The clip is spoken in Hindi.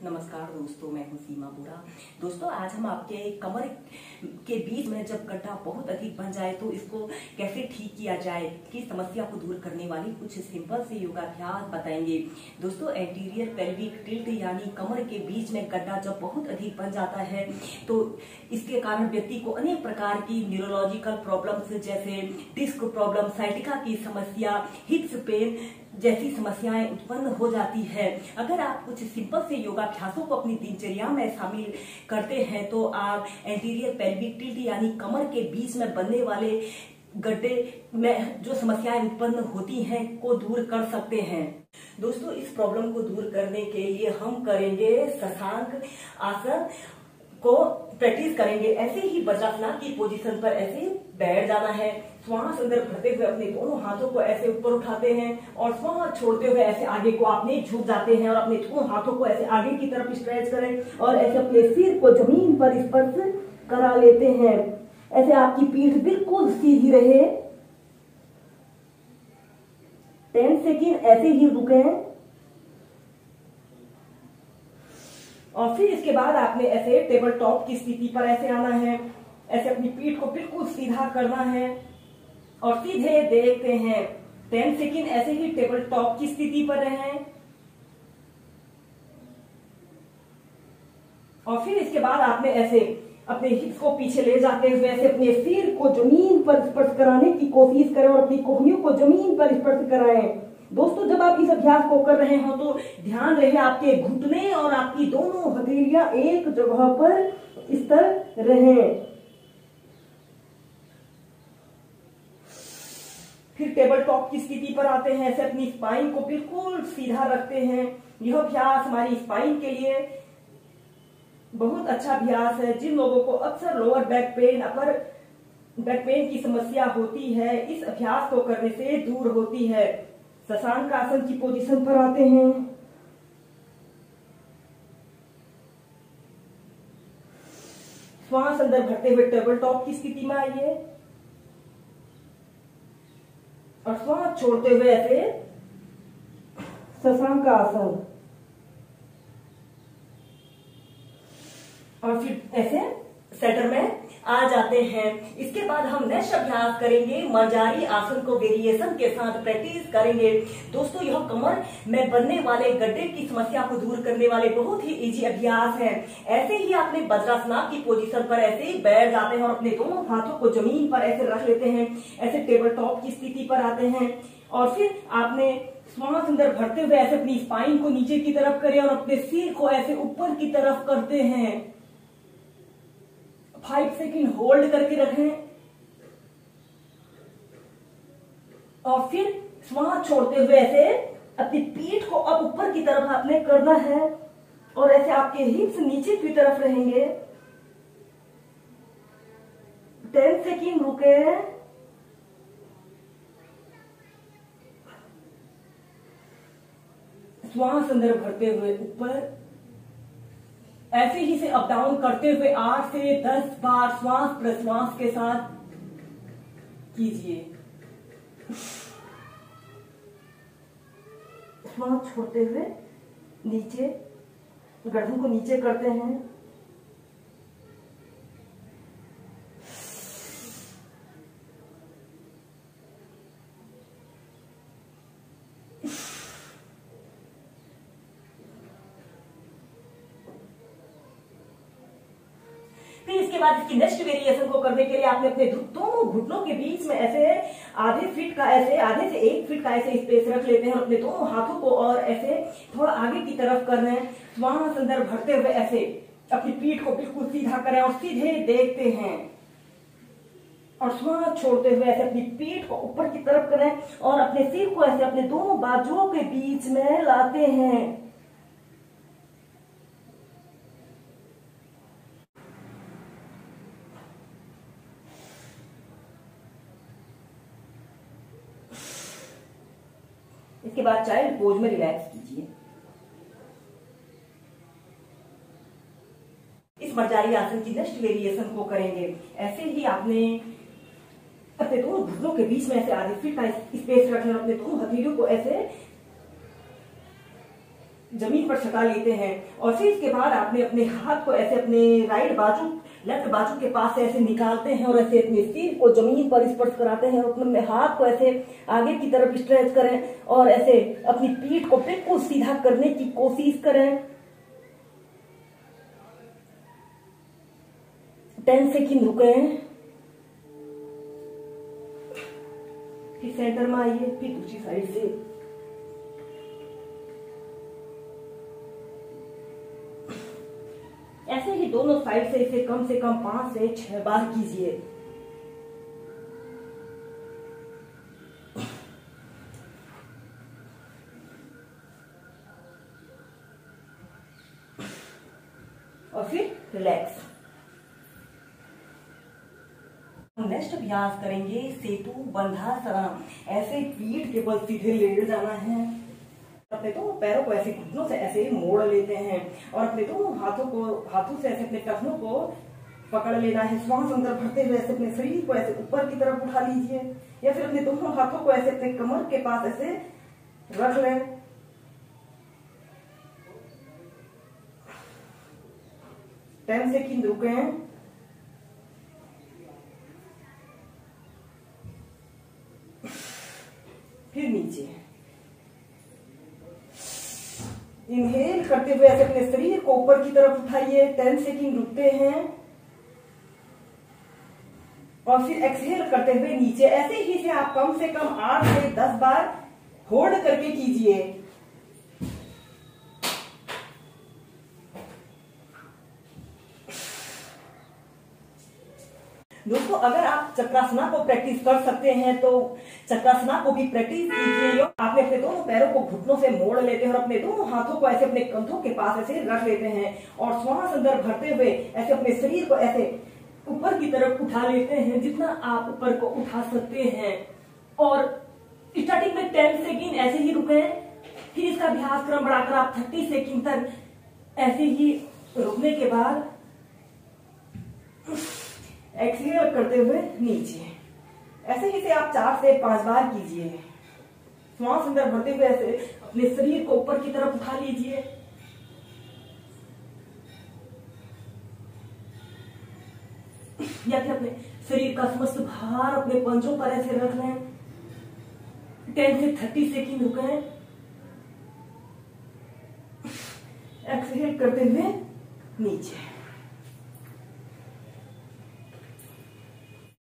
नमस्कार दोस्तों, मैं हूं सीमा बोरा। दोस्तों, आज हम आपके कमर के बीच में जब गड्ढा बहुत अधिक बन जाए तो इसको कैसे ठीक किया जाए की समस्या को दूर करने वाली कुछ सिंपल से योगाभ्यास बताएंगे। दोस्तों, एंटीरियर पेल्विक टिल्ट यानी कमर के बीच में गड्ढा जब बहुत अधिक बन जाता है तो इसके कारण व्यक्ति को अनेक प्रकार की न्यूरोलॉजिकल प्रॉब्लम्स जैसे डिस्क प्रॉब्लम, साइटिका की समस्या, हिप्स पेन जैसी समस्याएं उत्पन्न हो जाती है। अगर आप कुछ सिंपल से योगाभ्यासों को अपनी दिनचर्या में शामिल करते हैं तो आप एंटीरियर पेल्विक टिल्ट यानी कमर के बीच में बनने वाले गड्ढे में जो समस्याएं उत्पन्न होती हैं को दूर कर सकते हैं। दोस्तों, इस प्रॉब्लम को दूर करने के लिए हम करेंगे शशांक आसन को प्रैक्टिस करेंगे। ऐसे ही वज्रासन की पोजीशन पर ऐसे बैठ जाना है। श्वास अंदर भरते हुए अपने दोनों हाथों को ऐसे ऊपर उठाते हैं और श्वास छोड़ते हुए ऐसे आगे को आपने झुक जाते हैं और अपने दोनों हाथों को ऐसे आगे की तरफ स्ट्रेच करें और ऐसे अपने सिर को जमीन पर स्पर्श करा लेते हैं। ऐसे आपकी पीठ बिल्कुल सीधी रहे। 10 सेकेंड ऐसे ही रुकें और फिर इसके बाद आपने ऐसे टेबल टॉप की स्थिति पर ऐसे आना है। ऐसे अपनी पीठ को बिल्कुल सीधा करना है और सीधे देखते हैं। 10 सेकेंड ऐसे ही टेबल टॉप की स्थिति पर रहें और फिर इसके बाद आपने ऐसे अपने हिप्स को पीछे ले जाते हुए ऐसे अपने सिर को जमीन पर स्पर्श कराने की कोशिश करें और अपनी कोहनियों को जमीन पर स्पर्श कराएं। दोस्तों, जब आप इस अभ्यास को कर रहे हो तो ध्यान रहे आपके घुटने और आपकी दोनों हथेलियां एक जगह पर स्थिर रहें। फिर टेबल टॉप की स्थिति पर आते हैं। ऐसे अपनी स्पाइन को बिल्कुल सीधा रखते हैं। यह अभ्यास हमारी स्पाइन के लिए बहुत अच्छा अभ्यास है। जिन लोगों को अक्सर lower back pain, upper back pain की समस्या होती है, इस अभ्यास को करने से दूर होती है। शशांक आसन की पोजीशन पर आते हैं। श्वास अंदर भरते हुए टेबल टॉप की स्थिति में आइए और श्वास छोड़ते हुए ऐसे शशांक आसन और फिर ऐसे सेंटर में आ जाते हैं। इसके बाद हम नेक्स्ट अभ्यास करेंगे मर्जारी आसन को वेरिएशन के साथ प्रैक्टिस करेंगे। दोस्तों, यह कमर में बनने वाले गड्ढे की समस्या को दूर करने वाले बहुत ही इजी अभ्यास है। ऐसे ही आपने वज्रासन की पोजीशन पर ऐसे ही बैठ जाते हैं और अपने दोनों हाथों को जमीन पर ऐसे रख लेते हैं। ऐसे टेबल टॉप की स्थिति पर आते हैं और फिर आपने श्वास अंदर भरते हुए ऐसे अपनी स्पाइन को नीचे की तरफ करें और अपने सिर को ऐसे ऊपर की तरफ करते हैं। 5 सेकेंड होल्ड करके रखें और फिर श्वास छोड़ते हुए ऐसे अपनी पीठ को अब ऊपर की तरफ आपने करना है और ऐसे आपके हिप्स नीचे की तरफ रहेंगे। 10 सेकेंड रुके। श्वास अंदर भरते हुए ऊपर ऐसे ही से अप डाउन करते हुए 8 से 10 बार श्वास प्रश्वास के साथ कीजिए। श्वास छोड़ते हुए नीचे गर्दन को नीचे करते हैं। फिर इसके बाद इसकी नेक्स्ट वेरिएशन को करने के लिए आपने अपने दोनों घुटनों के बीच में ऐसे आधे से 1 फीट का ऐसे स्पेस रख लेते हैं और अपने दोनों हाथों को और ऐसे थोड़ा आगे की तरफ कर रहे हैं। श्वास अंदर भरते हुए ऐसे अपनी पीठ को बिल्कुल सीधा करें और सीधे देखते हैं और श्वास छोड़ते हुए ऐसे अपनी पीठ को ऊपर की तरफ करें और अपने सिर को ऐसे अपने दोनों बाजुओं के बीच में लाते हैं। इसके बाद चाइल्ड पोज में रिलैक्स कीजिए। इस मर्जारी आसन की नेक्स्ट वेरिएशन को करेंगे। ऐसे ही आपने अपने दोनों घुटनों के बीच में ऐसे आधे फीट का स्पेस रखना, अपने दोनों हथेलियों को ऐसे जमीन पर सटा लेते हैं और फिर इसके बाद आपने अपने हाथ को ऐसे अपने राइट बाजू लेफ्ट बाजू के पास से ऐसे निकालते हैं और ऐसे अपने सिर को जमीन पर स्पर्श कराते हैं और अपने हाथ को ऐसे आगे की तरफ स्ट्रेच करें और ऐसे अपनी पीठ को बिल्कुल सीधा करने की कोशिश करें। 10 सेकंड रुके, फिर सेंटर में आइए, फिर दूसरी साइड से ऐसे ही दोनों साइड से इसे कम से कम 5 से 6 बार कीजिए। और फिर रिलैक्स। नेक्स्ट अभ्यास करेंगे सेतु बंधासन। ऐसे पीठ के बल सीधे लेट जाना है, अपने दोनों पैरों को ऐसे घुटनों से ऐसे मोड़ लेते हैं और अपने दोनों हाथों से ऐसे अपने टखनों को पकड़ लेना है। श्वास अंदर भरते हुए ऐसे अपने शरीर को ऐसे ऊपर की तरफ उठा लीजिए या फिर अपने दोनों हाथों को ऐसे अपने कमर के पास ऐसे रख लें। टेन सेकंड रुके, फिर नीचे इनहेल करते हुए ऐसे अपने शरीर को ऊपर की तरफ उठाइए। 10 सेकंड रुकते हैं और फिर एक्सहेल करते हुए नीचे। ऐसे ही से आप कम से कम 8 से 10 बार होल्ड करके कीजिए। दोस्तों, अगर आप चक्रासना को प्रैक्टिस कर सकते हैं तो चक्रासना को भी प्रैक्टिस कीजिए। आपने अपने दोनों पैरों को घुटनों से मोड़ लेते हैं और अपने दोनों हाथों को ऐसे अपने कंधों के पास ऐसे रख लेते हैं और श्वास अंदर भरते हुए ऐसे अपने शरीर को ऐसे ऊपर की तरफ उठा लेते हैं, जितना आप ऊपर को उठा सकते हैं। और स्टार्टिंग में 10 सेकंड ऐसे ही रुके, फिर इसका अभ्यास क्रम बढ़ाकर आप 30 सेकंड तक ऐसे ही रुकने के बाद एक्सहेल करते हुए नीचे। ऐसे ही से आप 4 से 5 बार कीजिए। श्वास अंदर भरते हुए ऐसे अपने शरीर को ऊपर की तरफ उठा लीजिए या फिर अपने शरीर का समस्त भार अपने पंजों पर ऐसे रख लें। 10 से 30 सेकंड रुके, एक्सहेल करते हुए नीचे।